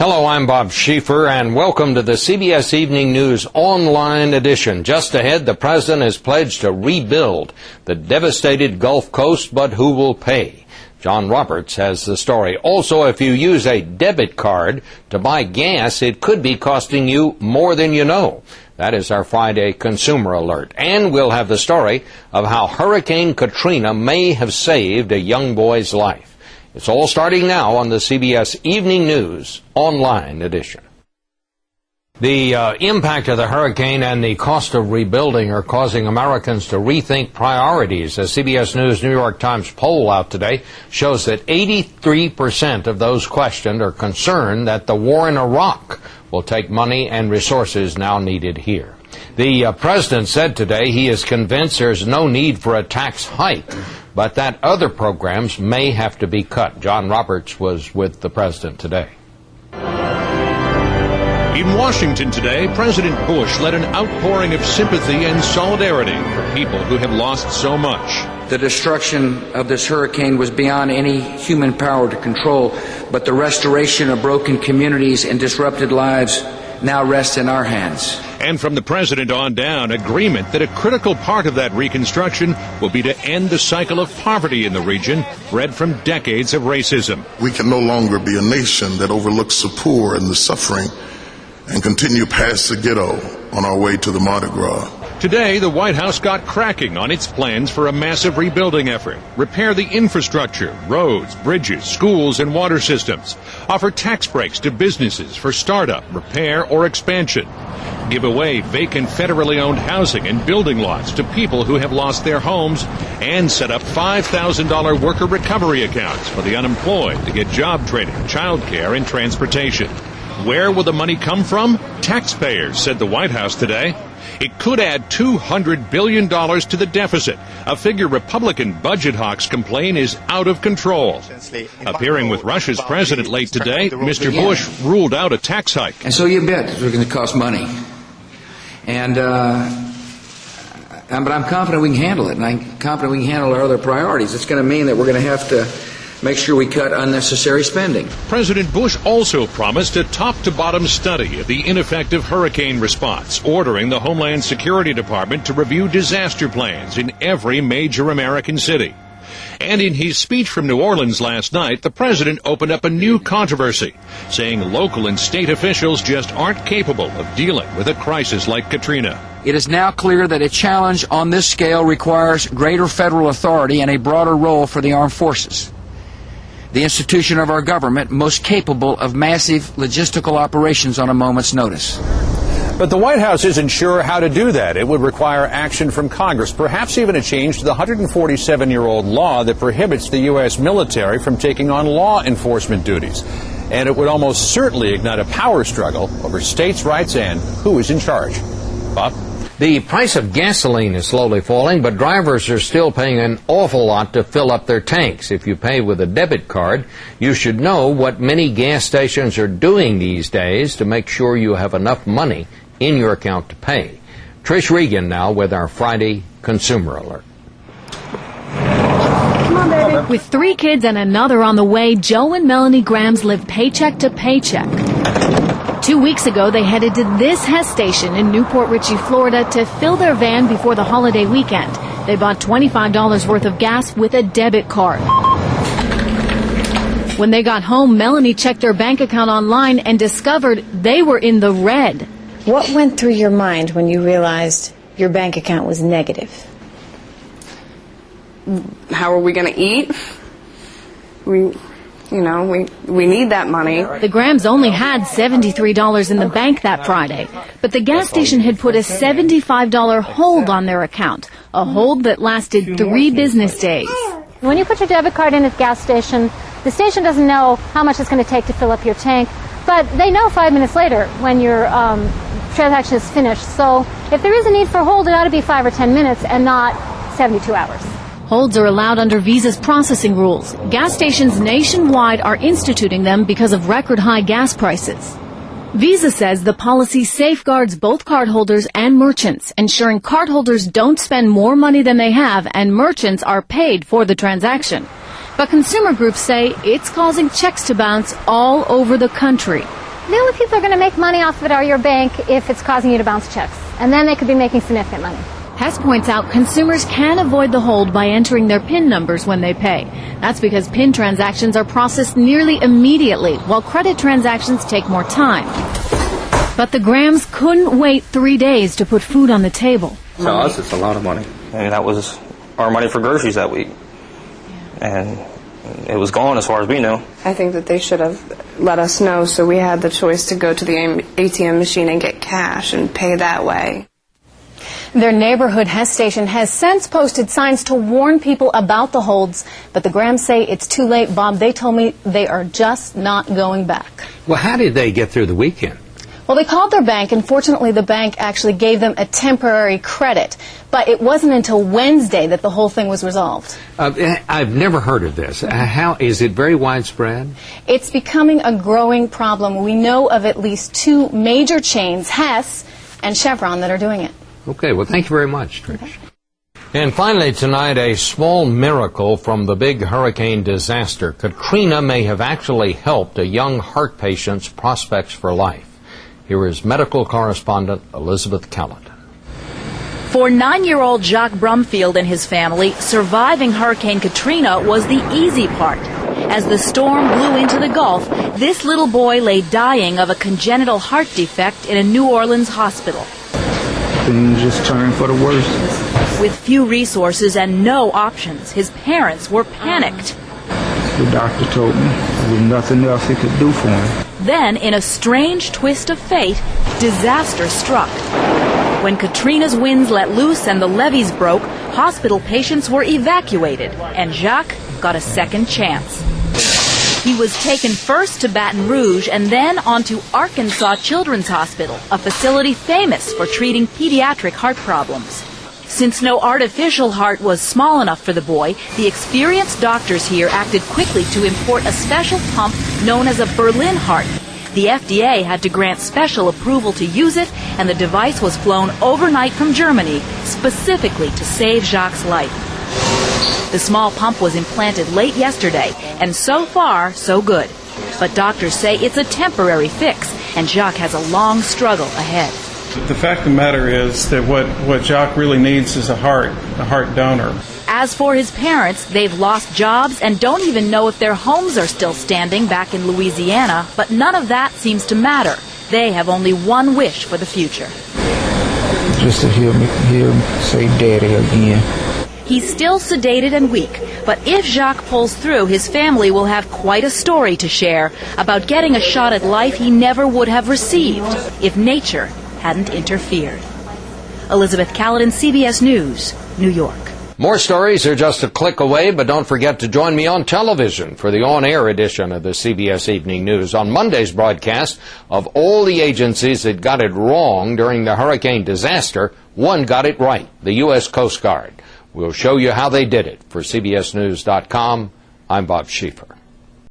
Hello, I'm Bob Schieffer, and welcome to the CBS Evening News online edition. Just ahead, the president has pledged to rebuild the devastated Gulf Coast, but who will pay? John Roberts has the story. Also, if you use a debit card to buy gas, it could be costing you more than you know. That is our Friday Consumer Alert. And we'll have the story of how Hurricane Katrina may have saved a young boy's life. It's all starting now on the CBS Evening News online edition. The impact of the hurricane and the cost of rebuilding are causing Americans to rethink priorities. A CBS News New York Times poll out today shows that 83% of those questioned are concerned that the war in Iraq will take money and resources now needed here. The president said today he is convinced there's no need for a tax hike, but that other programs may have to be cut. John Roberts was with the president today. In Washington today, President Bush led an outpouring of sympathy and solidarity for people who have lost so much. The destruction of this hurricane was beyond any human power to control, but the restoration of broken communities and disrupted lives now rests in our hands. And from the president on down, agreement that a critical part of that reconstruction will be to end the cycle of poverty in the region, bred from decades of racism. We can no longer be a nation that overlooks the poor and the suffering and continue past the ghetto on our way to the Mardi Gras. Today, the White House got cracking on its plans for a massive rebuilding effort. Repair the infrastructure, roads, bridges, schools, and water systems. Offer tax breaks to businesses for startup, repair, or expansion. Give away vacant federally owned housing and building lots to people who have lost their homes. And set up $5,000 worker recovery accounts for the unemployed to get job training, child care, and transportation. Where will the money come from? Taxpayers, said the White House today. It could add $200 billion to the deficit, a figure Republican budget hawks complain is out of control. Appearing with Russia's president late today, Mr. Bush ruled out a tax hike. And so you bet it's going to cost money. And but I'm confident we can handle it, and I'm confident we can handle our other priorities. It's going to mean that we're going to have to make sure we cut unnecessary spending. President Bush also promised a top-to-bottom study of the ineffective hurricane response, ordering the Homeland Security Department to review disaster plans in every major American city. And in his speech from New Orleans last night, the president opened up a new controversy, saying local and state officials just aren't capable of dealing with a crisis like Katrina. It is now clear that a challenge on this scale requires greater federal authority and a broader role for the armed forces, the institution of our government most capable of massive logistical operations on a moment's notice. But the White House isn't sure how to do that. It would require action from Congress, perhaps even a change to the 147-year-old law that prohibits the U.S. military from taking on law enforcement duties. And it would almost certainly ignite a power struggle over states' rights and who is in charge. Bob? The price of gasoline is slowly falling, but drivers are still paying an awful lot to fill up their tanks. If you pay with a debit card, you should know what many gas stations are doing these days to make sure you have enough money in your account to pay. Trish Regan now with our Friday Consumer Alert. Come on, baby. With 3 kids and another on the way, Joe and Melanie Grams live paycheck to paycheck. 2 weeks ago, they headed to this Hess station in Newport Richey, Florida, to fill their van before the holiday weekend. They bought $25 worth of gas with a debit card. When they got home, Melanie checked their bank account online and discovered they were in the red. What went through your mind when you realized your bank account was negative? How are we going to eat? We need that money. The Grams only had $73 in the bank that Friday, but the gas station had put a $75 hold on their account, a hold that lasted 3 business days. When you put your debit card in at the gas station, the station doesn't know how much it's going to take to fill up your tank, but they know 5 minutes later when your transaction is finished. So if there is a need for a hold, it ought to be 5 or 10 minutes and not 72 hours. Holds are allowed under Visa's processing rules. Gas stations nationwide are instituting them because of record high gas prices. Visa says the policy safeguards both cardholders and merchants, ensuring cardholders don't spend more money than they have and merchants are paid for the transaction. But consumer groups say it's causing checks to bounce all over the country. only people who are going to make money off of it are your bank if it's causing you to bounce checks. And then they could be making significant money. Hess points out consumers can avoid the hold by entering their PIN numbers when they pay. That's because PIN transactions are processed nearly immediately, while credit transactions take more time. But the Grahams couldn't wait 3 days to put food on the table. To us, it's a lot of money. And that was our money for groceries that week. And it was gone as far as we know. I think that they should have let us know so we had the choice to go to the ATM machine and get cash and pay that way. Their neighborhood Hess station has since posted signs to warn people about the holds, but the Grahams say it's too late. Bob, they told me they are just not going back. Well, how did they get through the weekend? Well, they called their bank, and fortunately the bank actually gave them a temporary credit. But it wasn't until Wednesday that the whole thing was resolved. I've never heard of this. How is it very widespread? It's becoming a growing problem. We know of at least 2 major chains, Hess and Chevron, that are doing it. Okay, well, thank you very much, Trish. Okay. And finally tonight, a small miracle from the big hurricane disaster. Katrina may have actually helped a young heart patient's prospects for life. Here is medical correspondent Elizabeth Callahan. For 9-year-old Jacques Brumfield and his family, surviving Hurricane Katrina was the easy part. As the storm blew into the Gulf, this little boy lay dying of a congenital heart defect in a New Orleans hospital. Things just turned for the worse. With few resources and no options, his parents were panicked. The doctor told me there was nothing else he could do for him. Then, in a strange twist of fate, disaster struck. When Katrina's winds let loose and the levees broke, hospital patients were evacuated, and Jacques got a second chance. He was taken first to Baton Rouge and then on to Arkansas Children's Hospital, a facility famous for treating pediatric heart problems. Since no artificial heart was small enough for the boy, the experienced doctors here acted quickly to import a special pump known as a Berlin heart. The FDA had to grant special approval to use it, and the device was flown overnight from Germany, specifically to save Jacques' life. The small pump was implanted late yesterday, and so far, so good. But doctors say it's a temporary fix, and Jacques has a long struggle ahead. The fact of the matter is that what Jacques really needs is a heart donor. As for his parents, they've lost jobs and don't even know if their homes are still standing back in Louisiana, but none of that seems to matter. They have only one wish for the future. Just to hear him say Daddy again. He's still sedated and weak, but if Jacques pulls through, his family will have quite a story to share about getting a shot at life he never would have received if nature hadn't interfered. Elizabeth Callahan, CBS News, New York. More stories are just a click away, but don't forget to join me on television for the on-air edition of the CBS Evening News. On Monday's broadcast, of all the agencies that got it wrong during the hurricane disaster, one got it right, the U.S. Coast Guard. We'll show you how they did it. For CBSNews.com, I'm Bob Schieffer.